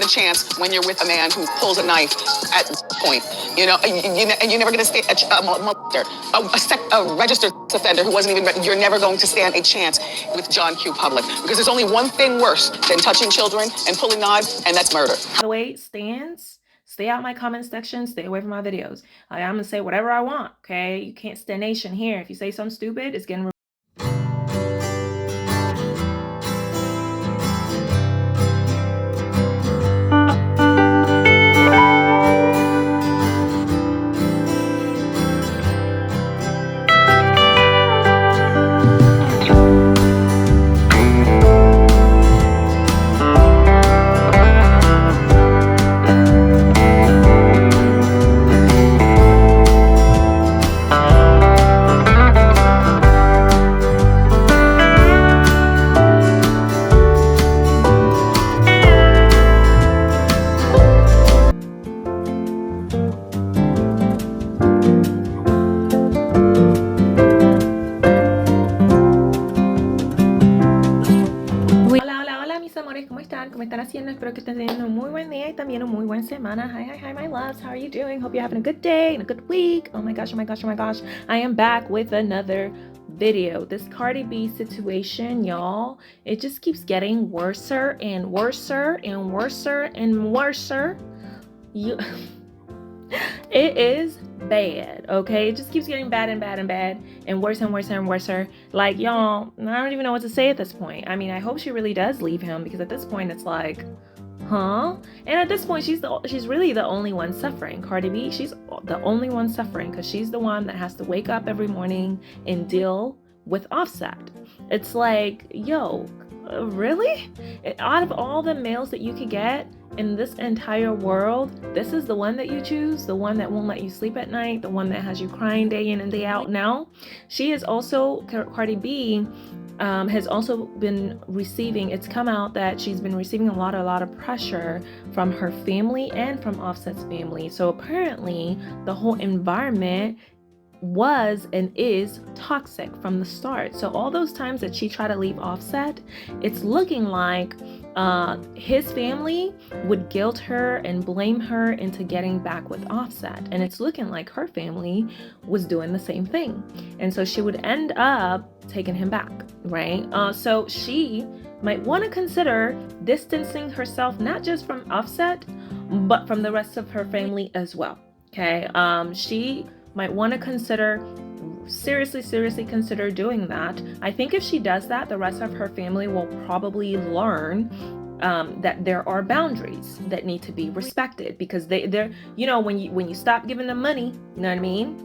the chance when you're with a man who pulls a knife at point, you know, and you're never going to stay a registered offender who wasn't even, you're never going to stand a chance with John Q. Public, because there's only one thing worse than touching children and pulling knives, and that's murder. By the way, stay out my comment section, stay away from my videos. I'm gonna say whatever I want, okay? You can't stand nation here. If you say something stupid, it's getting ¿Cómo están haciendo? Espero que estén teniendo un muy buen día y también una muy buena semana. Hi, my loves. How are you doing? Hope you're having a good day and a good week. Oh my gosh. I am back with another video. This Cardi B situation, y'all, it just keeps getting worser and worser and worser and worser. It is bad, okay? It just keeps getting bad and bad and bad and worse and worse and worser. Like, y'all, I don't even know what to say at this point. I mean, I hope she really does leave him, because at this point it's like, huh? And at this point she's really the only one suffering. Cardi B, she's the only one suffering, because she's the one that has to wake up every morning and deal with Offset. It's like, yo, really? Out of all the males that you could get in this entire world, this is the one that you choose, the one that won't let you sleep at night, the one that has you crying day in and day out. Now, she is also, Cardi B has also been receiving, it's come out that she's been receiving a lot of pressure from her family and from Offset's family. So apparently the whole environment was and is toxic from the start. So all those times that she tried to leave Offset, it's looking like his family would guilt her and blame her into getting back with Offset, and it's looking like her family was doing the same thing, and so she would end up taking him back, right? So she might want to consider distancing herself, not just from Offset, but from the rest of her family as well. Okay, she might want to consider seriously consider doing that. I think if she does that, the rest of her family will probably learn that there are boundaries that need to be respected, because they're, you know, when you stop giving them money, you know what I mean?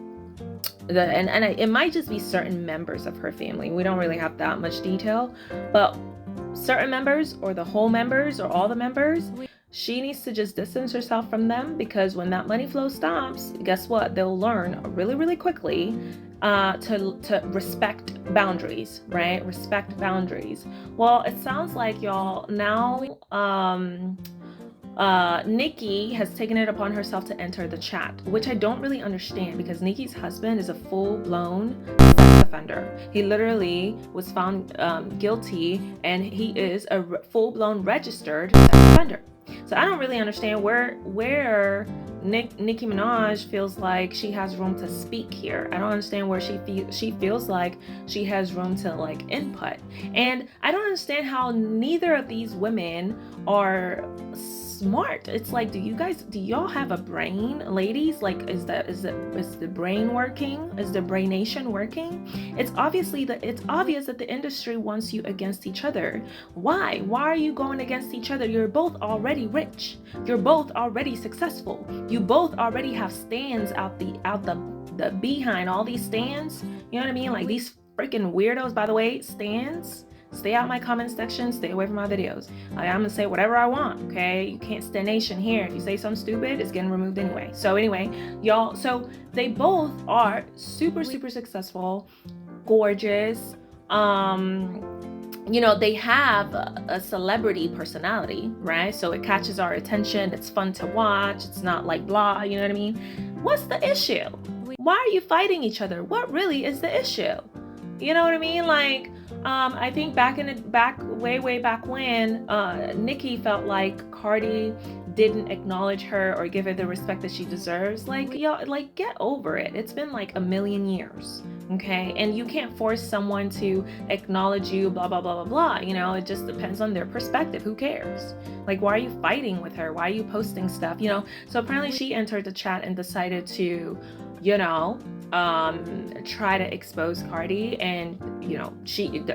It might just be certain members of her family. We don't really have that much detail, but certain members, or the whole members, or all the members, she needs to just distance herself from them, because when that money flow stops, guess what? They'll learn really quickly to respect boundaries, right? Respect boundaries. Well, it sounds like, y'all, now Nicki has taken it upon herself to enter the chat, which I don't really understand, because Nicki's husband is a full-blown sex offender. He literally was found guilty, and he is a full-blown registered sex offender. So I don't really understand where Nicki Minaj feels like she has room to speak here. I don't understand where she feels like she has room to like input. And I don't understand how neither of these women are smart. It's like, do y'all have a brain, ladies? Like, is the brain working? Is the braination working? It's obvious that the industry wants you against each other. Why are you going against each other? You're both already rich, you're both already successful, you both already have stands out the behind, all these stands, you know what I mean? Like, these freaking weirdos. By the way, stands, stay out my comment section, stay away from my videos. I'm gonna say whatever I want, okay? You can't stand nation here. If you say something stupid, it's getting removed anyway. So anyway, y'all, so they both are super successful, gorgeous. You know, they have a celebrity personality, right? So it catches our attention. It's fun to watch. It's not like blah, you know what I mean? What's the issue? Why are you fighting each other? What really is the issue? You know what I mean? Like, I think way back when, Nicki felt like Cardi didn't acknowledge her or give her the respect that she deserves. Like, yo, like, get over it. It's been like a million years, okay? And you can't force someone to acknowledge you, blah, blah, blah, blah, blah. You know, it just depends on their perspective. Who cares? Like, why are you fighting with her? Why are you posting stuff? You know, so apparently she entered the chat and decided to, you know, try to expose Cardi, and you know,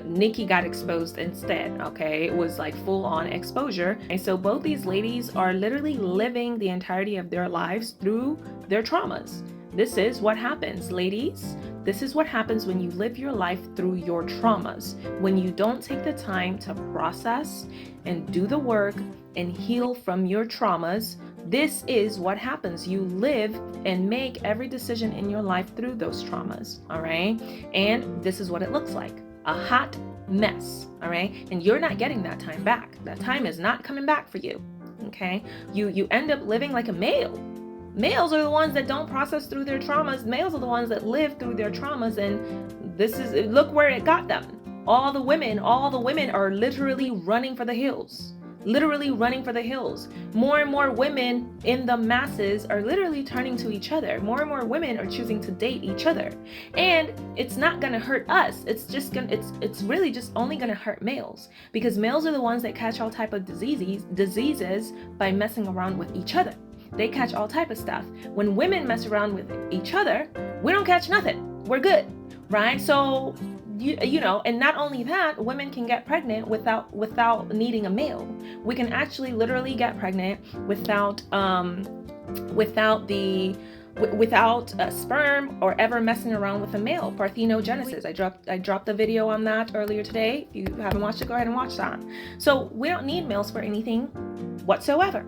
Nicki got exposed instead. Okay, it was like full on exposure. And so both these ladies are literally living the entirety of their lives through their traumas. This is what happens, ladies. This is what happens when you live your life through your traumas, when you don't take the time to process and do the work and heal from your traumas. This is what happens. You live and make every decision in your life through those traumas, all right? And this is what it looks like, a hot mess, all right? And you're not getting that time back. That time is not coming back for you, okay? You end up living like a male. Males are the ones that don't process through their traumas. Males are the ones that live through their traumas, and look where it got them. All the women are literally running for the hills. Literally running for the hills. More and more women in the masses are literally turning to each other. More and more women are choosing to date each other. And it's not gonna hurt us. It's really just only gonna hurt males, because males are the ones that catch all type of diseases by messing around with each other. They catch all type of stuff. When women mess around with each other, we don't catch nothing. We're good, right? So you know, and not only that, women can get pregnant without needing a male. We can actually literally get pregnant without sperm or ever messing around with a male. Parthenogenesis. I dropped a video on that earlier today. If you haven't watched it, go ahead and watch that. So we don't need males for anything whatsoever.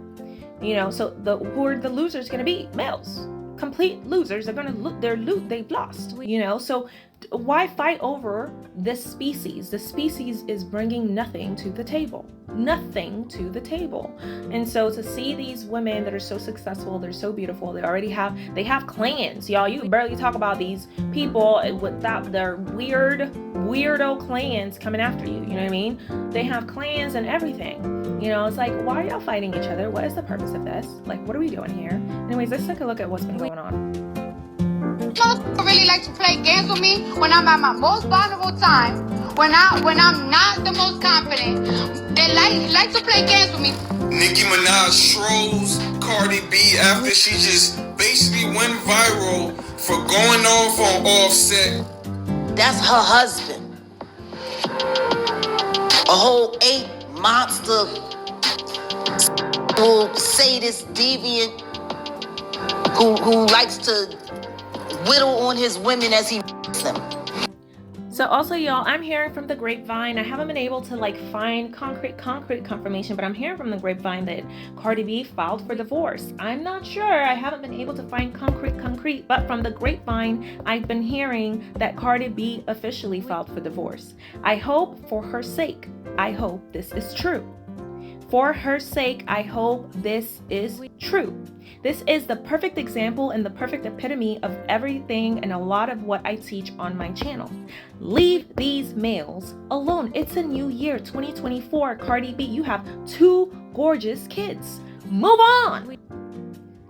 You know, so who are the losers going to be? Males. Complete losers are going to they've lost, you know. So why fight over this species? The species is bringing nothing to the table. Nothing to the table. And so to see these women that are so successful, they're so beautiful, they have clans, y'all. You can barely talk about these people without their weirdo clans coming after you. You know what I mean? They have clans and everything. You know, it's like, why are y'all fighting each other? What is the purpose of this? Like, what are we doing here? Anyways, let's take a look at what's been going on. Motherfuckers really like to play games with me when I'm at my most vulnerable time, when I'm not the most confident. They like to play games with me. Nicki Minaj trolls Cardi B after she just basically went viral for going off on Offset. That's her husband. A whole ape monster, sadist, deviant, who likes to whittle on his women as he them. So also, y'all, I'm hearing from the grapevine. I haven't been able to like find concrete confirmation, but I'm hearing from the grapevine that Cardi B filed for divorce. I'm not sure. I haven't been able to find concrete, but from the grapevine, I've been hearing that Cardi B officially filed for divorce. I hope for her sake, I hope this is true. For her sake, I hope this is true. This is the perfect example and the perfect epitome of everything and a lot of what I teach on my channel. Leave these males alone. It's a new year, 2024. Cardi B, you have 2 gorgeous kids. Move on.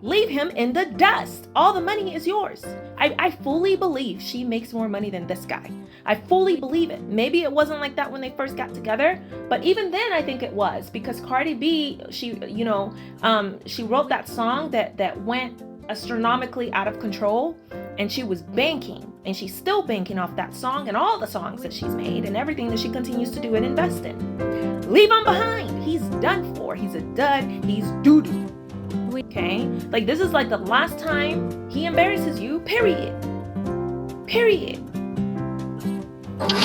Leave him in the dust. All the money is yours. I fully believe she makes more money than this guy. I fully believe it. Maybe it wasn't like that when they first got together, but even then I think it was, because Cardi B, she wrote that song that went astronomically out of control, and she was banking, and she's still banking off that song and all the songs that she's made and everything that she continues to do and invest in. Leave him behind. He's done for. He's a dud. He's doo-doo. Okay? Like, this is like the last time he embarrasses you, period.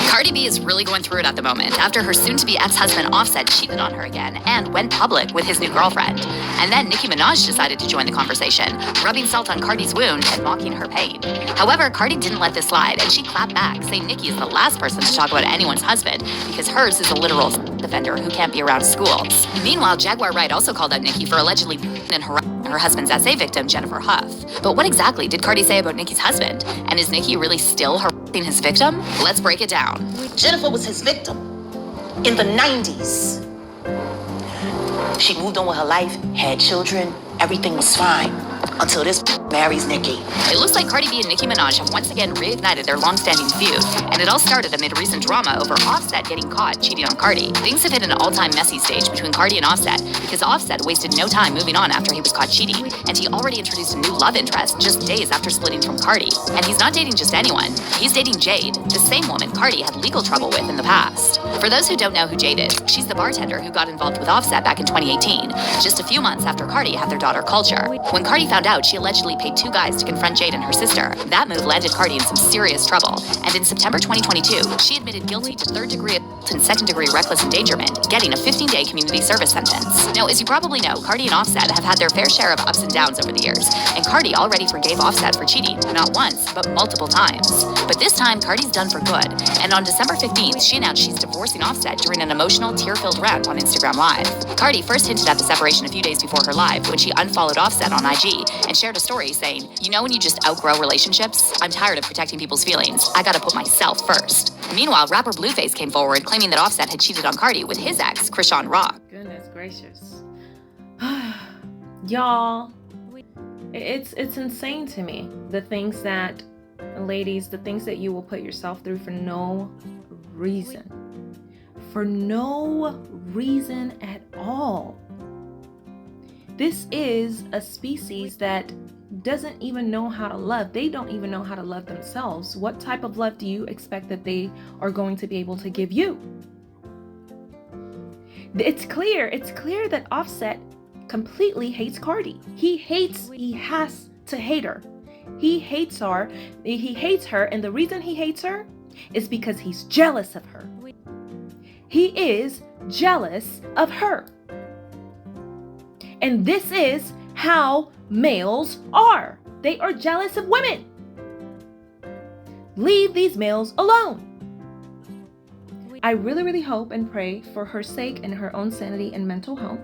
Cardi B is really going through it at the moment after her soon-to-be ex-husband Offset cheated on her again and went public with his new girlfriend. And then Nicki Minaj decided to join the conversation, rubbing salt on Cardi's wound and mocking her pain. However, Cardi didn't let this slide, and she clapped back, saying Nicki is the last person to talk about anyone's husband because hers is a literal defender who can't be around schools. Meanwhile, Jaguar Wright also called out Nicki for allegedly beating her husband's essay victim, Jennifer Huff. But what exactly did Cardi say about Nicki's husband? And is Nicki really still her raping his victim? Let's break it down. Jennifer was his victim in the 90s. She moved on with her life, had children, everything was fine until this marries Nicki. It looks like Cardi B and Nicki Minaj have once again reignited their long-standing feud, and it all started amid recent drama over Offset getting caught cheating on Cardi. Things have hit an all-time messy stage between Cardi and Offset because Offset wasted no time moving on after he was caught cheating, and he already introduced a new love interest just days after splitting from Cardi. And he's not dating just anyone. He's dating Jade, the same woman Cardi had legal trouble with in the past. For those who don't know who Jade is, she's the bartender who got involved with Offset back in 2018, just a few months after Cardi had their daughter Culture. When Cardi found out, she allegedly paid 2 guys to confront Jade and her sister. That move landed Cardi in some serious trouble, and in September 2022, she admitted guilty to 3rd degree assault and 2nd degree reckless endangerment, getting a 15-day community service sentence. Now, as you probably know, Cardi and Offset have had their fair share of ups and downs over the years, and Cardi already forgave Offset for cheating, not once, but multiple times. But this time, Cardi's done for good, and on December 15th, she announced she's divorcing Offset during an emotional, tear-filled rant on Instagram Live. Cardi first hinted at the separation a few days before her live when she unfollowed Offset on IG and shared a story saying, "You know when you just outgrow relationships? I'm tired of protecting people's feelings. I gotta put myself first." Meanwhile, rapper Blueface came forward claiming that Offset had cheated on Cardi with his ex, Krishan Rock. Goodness gracious. Y'all, it's insane to me. The things that, ladies, the things that you will put yourself through for no reason. For no reason at all. This is a species that doesn't even know how to love. They don't even know how to love themselves. What type of love do you expect that they are going to be able to give you? It's clear that Offset completely hates Cardi. He has to hate her. He hates her, and the reason he hates her is because he's jealous of her. He is jealous of her. And this is how males are. They are jealous of women. Leave these males alone. I really, really hope and pray for her sake and her own sanity and mental health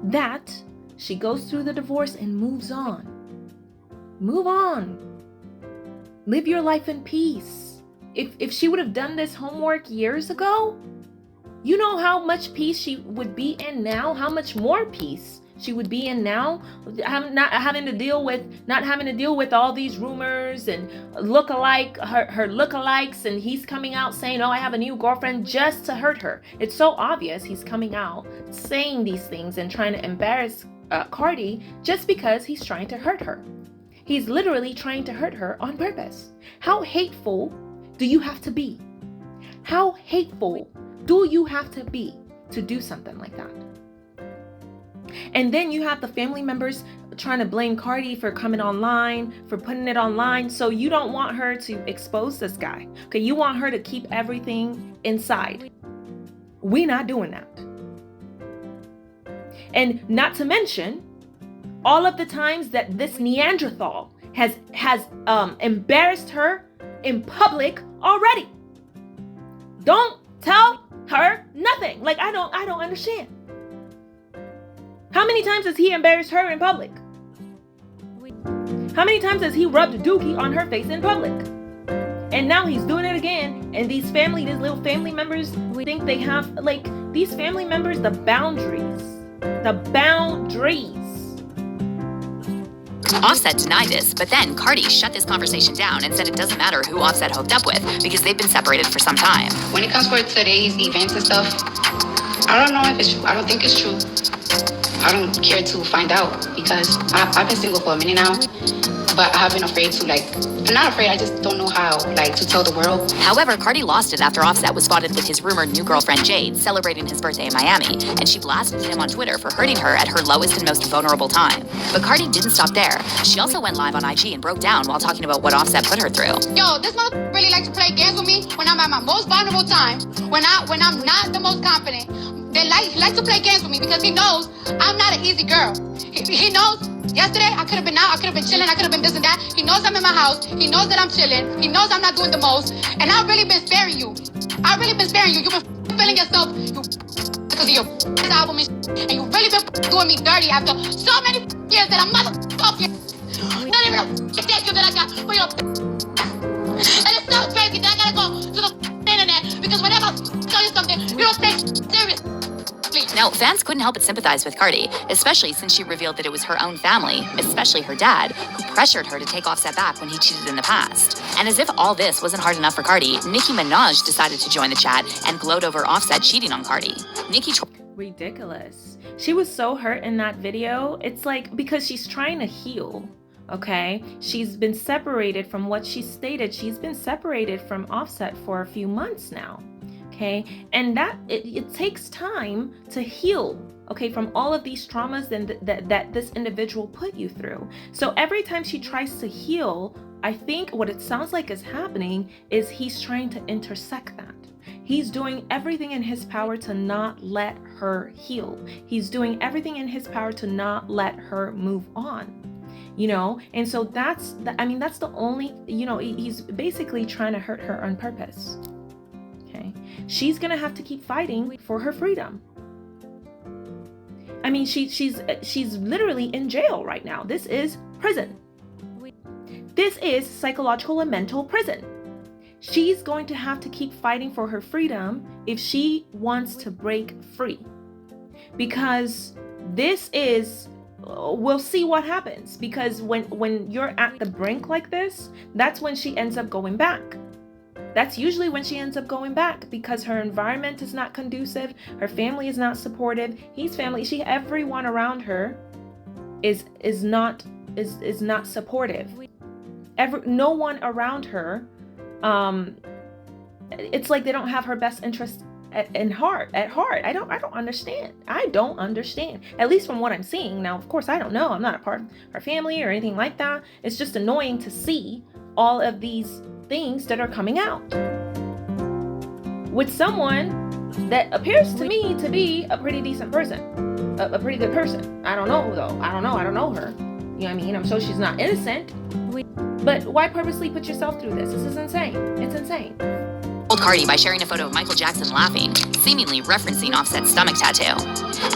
that she goes through the divorce and moves on. Move on. Live your life in peace. If she would have done this homework years ago, you know how much peace she would be in now, how much more peace she would be in now, not having to deal with all these rumors and her lookalikes, and he's coming out saying, "Oh, I have a new girlfriend," just to hurt her. It's so obvious he's coming out saying these things and trying to embarrass Cardi just because he's trying to hurt her. He's literally trying to hurt her on purpose. How hateful do you have to be? How hateful do you have to be to do something like that? And then you have the family members trying to blame Cardi for coming online, for putting it online. So you don't want her to expose this guy. Okay, you want her to keep everything inside. We're not doing that. And not to mention all of the times that this Neanderthal has embarrassed her in public already. Don't tell her nothing. Like, I don't understand. How many times has he embarrassed her in public? How many times has he rubbed dookie on her face in public? And now he's doing it again. And these little family members think they have, like, these family members, the boundaries. Offset denied this, but then Cardi shut this conversation down and said it doesn't matter who Offset hooked up with because they've been separated for some time. When it comes for today's events and stuff, I don't know if it's true. I don't think it's true. I don't care to find out because I've been single for a minute now, but I have been afraid to, I'm not afraid, I just don't know how, to tell the world. However, Cardi lost it after Offset was spotted with his rumored new girlfriend Jade celebrating his birthday in Miami, and she blasted him on Twitter for hurting her at her lowest and most vulnerable time. But Cardi didn't stop there. She also went live on IG and broke down while talking about what Offset put her through. Yo, this motherfucker really likes to play games with me when I'm at my most vulnerable time, when I'm not the most confident. He likes to play games with me because he knows I'm not an easy girl. He knows yesterday I could have been out, I could have been chilling, I could have been this and that. He knows I'm in my house. He knows that I'm chilling. He knows I'm not doing the most. And I've really been sparing you. You've been feeling yourself because of your album and you've really been doing me dirty after so many years that I'm motherfucking. Not even a thank you that I got for your And it's so crazy that I gotta go to the internet because whenever I tell you something, you don't take it seriously. Now, fans couldn't help but sympathize with Cardi, especially since she revealed that it was her own family, especially her dad, who pressured her to take Offset back when he cheated in the past. And as if all this wasn't hard enough for Cardi, Nicki Minaj decided to join the chat and gloat over Offset cheating on Cardi. Nicki Ridiculous. She was so hurt in that video. It's like, because she's trying to heal. Okay, she's been separated from what she stated. She's been separated from Offset for a few months now. Okay, and that it takes time to heal, okay, from all of these traumas that this individual put you through. So every time she tries to heal, I think what it sounds like is happening is he's trying to intersect that. He's doing everything in his power to not let her heal. He's doing everything in his power to not let her move on. You know, and so that's the only, you know, he's basically trying to hurt her on purpose. Okay, she's gonna have to keep fighting for her freedom. I mean, she's literally in jail right now. This is prison. This is psychological and mental prison. She's going to have to keep fighting for her freedom if she wants to break free, because this is, we'll see what happens, because when you're at the brink like this, that's when she ends up going back. That's usually when she ends up going back, because her environment is not conducive, her family is not supportive, everyone around her is not supportive. No one around her, it's like they don't have her best interest at heart. I don't understand. At least from what I'm seeing. Now, of course, I don't know. I'm not a part of her family or anything like that. It's just annoying to see all of these things that are coming out with someone that appears to me to be a pretty decent person, a pretty good person. I don't know though. I don't know her. You know what I mean? I'm sure she's not innocent. But why purposely put yourself through this? This is insane. It's insane. Cardi by sharing a photo of Michael Jackson laughing, seemingly referencing Offset's stomach tattoo.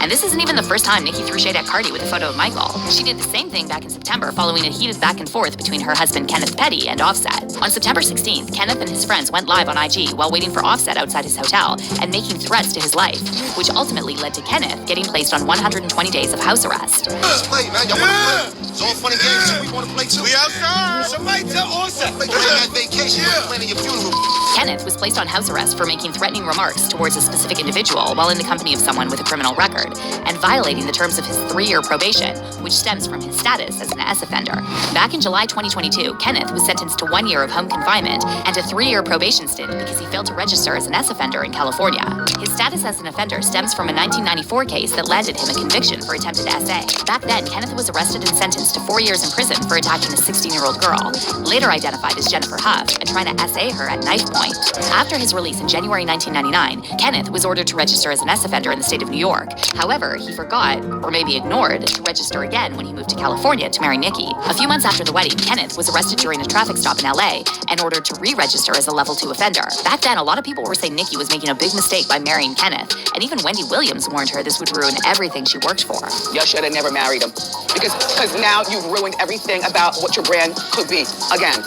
And this isn't even the first time Nicki threw shade at Cardi with a photo of Michael. She did the same thing back in September following a heated back and forth between her husband Kenneth Petty and Offset. On September 16th, Kenneth and his friends went live on IG while waiting for Offset outside his hotel and making threats to his life, which ultimately led to Kenneth getting placed on 120 days of house arrest. Let's play, man. Y'all wanna play? It's all fun and games, so we wanna play too. We outside. Somebody tell Offset. You're on vacation. You're planning your funeral. Kenneth was placed on house arrest for making threatening remarks towards a specific individual while in the company of someone with a criminal record, and violating the terms of his 3-year probation, which stems from his status as an S offender. Back in July 2022, Kenneth was sentenced to 1 year of home confinement and a 3-year probation stint because he failed to register as an S offender in California. His status as an offender stems from a 1994 case that landed him a conviction for attempted SA. Back then, Kenneth was arrested and sentenced to 4 years in prison for attacking a 16-year-old girl, later identified as Jennifer Huff, and trying to SA her at knife point. After his release in January 1999, Kenneth was ordered to register as an S offender in the state of New York. However, he forgot, or maybe ignored, to register again when he moved to California to marry Nicki. A few months after the wedding, Kenneth was arrested during a traffic stop in LA and ordered to re-register as a level 2 offender. Back then, a lot of people were saying Nicki was making a big mistake by marrying Kenneth, and even Wendy Williams warned her this would ruin everything she worked for. You should have never married him, because now you've ruined everything about what your brand could be again.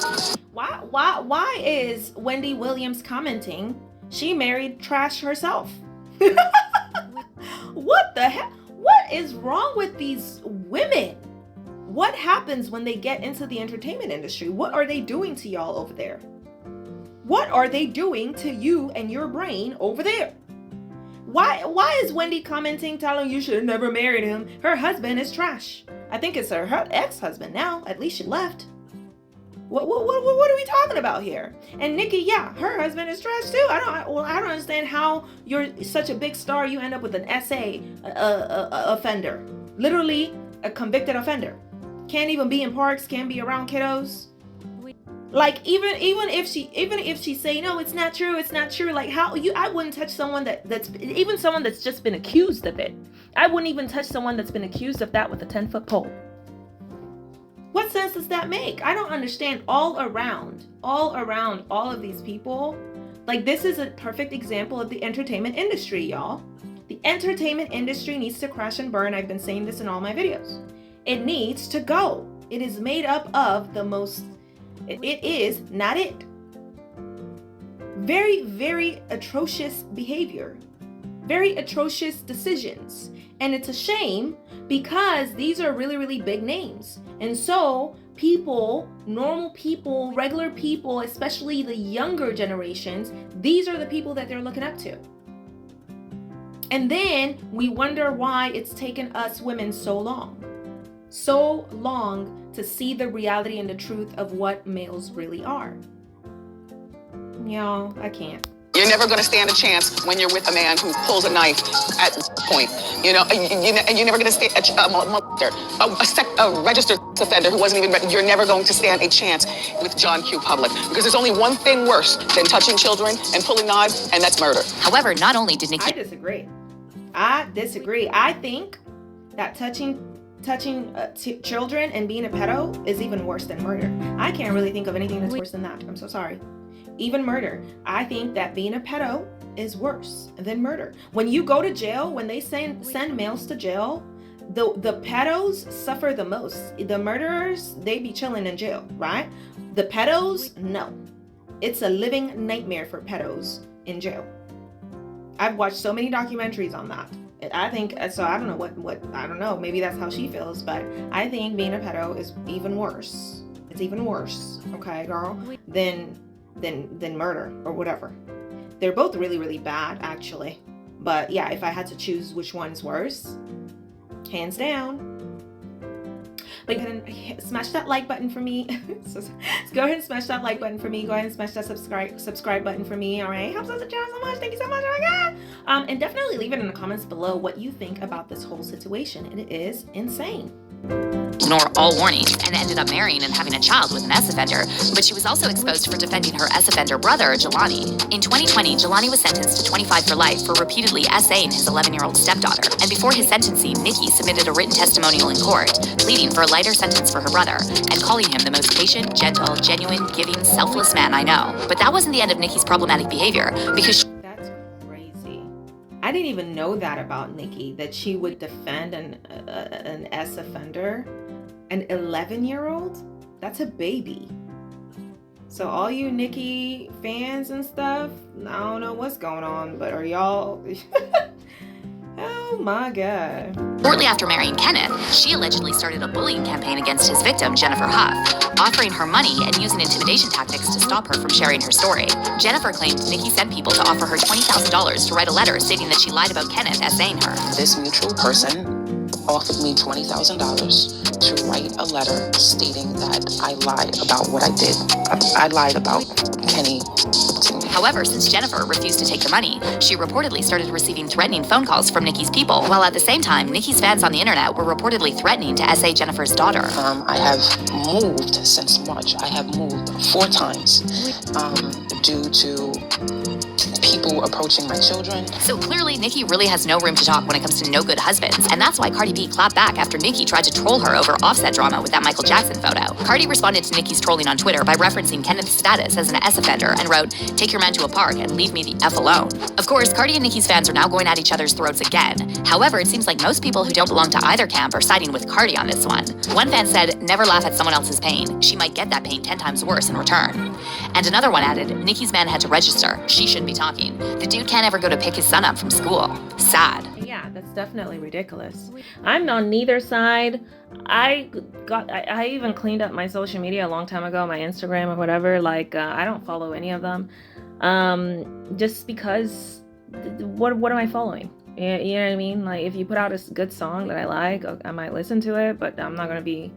Why is Wendy Williams commenting she married trash herself? What the heck? What is wrong with these women? What happens when they get into the entertainment industry? What are they doing to y'all over there? What are they doing to you and your brain over there? Why is Wendy commenting, telling you should have never married him? Her husband is trash. I think it's her ex-husband now. At least she left. What are we talking about here? And Nicki, yeah, her husband is trash too. I don't understand how you're such a big star, you end up with an SA offender, literally a convicted offender. Can't even be in parks, can't be around kiddos. Like even if she say no, it's not true. Like I wouldn't touch someone that's even someone that's just been accused of it. I wouldn't even touch someone that's been accused of that with a 10-foot pole. What sense does that make? I don't understand. All around all of these people, like this is a perfect example of the entertainment industry, y'all. The entertainment industry needs to crash and burn. I've been saying this in all my videos. It needs to go. It is made up of the most, it is not it. Very, very atrocious behavior, very atrocious decisions. And it's a shame because these are really, really big names. And so people, normal people, regular people, especially the younger generations, these are the people that they're looking up to. And then we wonder why it's taken us women so long to see the reality and the truth of what males really are. Y'all, I can't. You're never going to stand a chance when you're with a man who pulls a knife at point. You know, and you're never going to stand a registered offender who wasn't even. You're never going to stand a chance with John Q. Public because there's only one thing worse than touching children and pulling knives, and that's murder. However, not only did Nicki... I disagree. I think that touching children and being a pedo is even worse than murder. I can't really think of anything that's worse than that. I'm so sorry. Even murder. I think that being a pedo is worse than murder. When you go to jail, when they send males to jail, the pedos suffer the most. The murderers, they be chilling in jail, right? The pedos, no. It's a living nightmare for pedos in jail. I've watched so many documentaries on that. I think, so I don't know what I don't know, maybe that's how she feels, but I think being a pedo is even worse. It's even worse, okay, girl, than murder or whatever. They're both really, really bad, actually. But yeah, if I had to choose which one's worse, hands down. But go ahead and smash that like button for me. So go ahead and smash that like button for me. Go ahead and smash that subscribe button for me. All right, helps us the channel so much. Thank you so much. Oh my god. And definitely leave it in the comments below what you think about this whole situation. It is insane. Ignore all warnings and ended up marrying and having a child with an S-offender, but she was also exposed for defending her S-offender brother, Jelani. In 2020, Jelani was sentenced to 25 for life for repeatedly essaying his 11-year-old stepdaughter. And before his sentencing, Nicki submitted a written testimonial in court, pleading for a lighter sentence for her brother and calling him the most patient, gentle, genuine, giving, selfless man I know. But that wasn't the end of Nicki's problematic behavior because That's crazy. I didn't even know that about Nicki, that she would defend an S-offender. An 11-year-old? That's a baby. So all you Nicki fans and stuff, I don't know what's going on, but are y'all... Oh my god. Shortly after marrying Kenneth, she allegedly started a bullying campaign against his victim, Jennifer Huff, offering her money and using intimidation tactics to stop her from sharing her story. Jennifer claimed Nicki sent people to offer her $20,000 to write a letter stating that she lied about Kenneth essaying her. This mutual person offered me $20,000 to write a letter stating that I lied about what I did. I lied about Kenny. However, since Jennifer refused to take the money, she reportedly started receiving threatening phone calls from Nicki's people, while at the same time, Nicki's fans on the internet were reportedly threatening to essay Jennifer's daughter. I have moved since March. I have moved 4 times due to people approaching my children. So clearly, Nicki really has no room to talk when it comes to no good husbands, and that's why Cardi B clapped back after Nicki tried to troll her over Offset drama with that Michael Jackson photo. Cardi responded to Nicki's trolling on Twitter by referencing Kenneth's status as an S-offender and wrote, "Take your man to a park and leave me the F alone." Of course, Cardi and Nicki's fans are now going at each other's throats again. However, it seems like most people who don't belong to either camp are siding with Cardi on this one. One fan said, "Never laugh at someone else's pain. She might get that pain 10 times worse in return." And another one added, "Nicki's man had to register. She shouldn't be talking. The dude can't ever go to pick his son up from school. Sad." Yeah, that's definitely ridiculous. I'm on neither side. I even cleaned up my social media a long time ago, my Instagram or whatever. Like, I don't follow any of them. Just because, what am I following? You know what I mean? Like, if you put out a good song that I like, I might listen to it, but I'm not gonna be.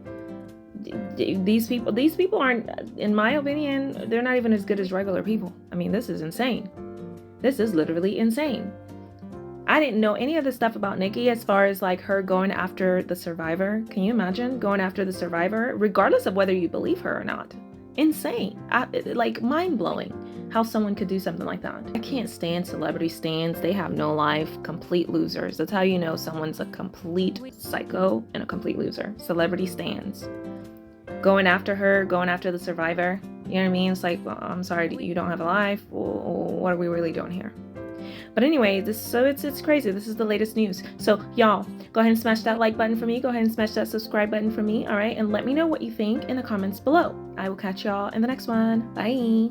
These people aren't, in my opinion, they're not even as good as regular people. I mean, this is insane. This is literally insane. I didn't know any of this stuff about Nicki as far as like her going after the survivor. Can you imagine going after the survivor, regardless of whether you believe her or not? Insane. Like mind-blowing how someone could do something like that. I can't stand celebrity stans. They have no life. Complete losers. That's how you know someone's a complete psycho and a complete loser. Celebrity stans. Going after her, going after the survivor. You know what I mean? It's like, well, I'm sorry, you don't have a life. Well, what are we really doing here? But anyway, it's crazy. This is the latest news. So y'all, go ahead and smash that like button for me. Go ahead and smash that subscribe button for me. All right, and let me know what you think in the comments below. I will catch y'all in the next one. Bye.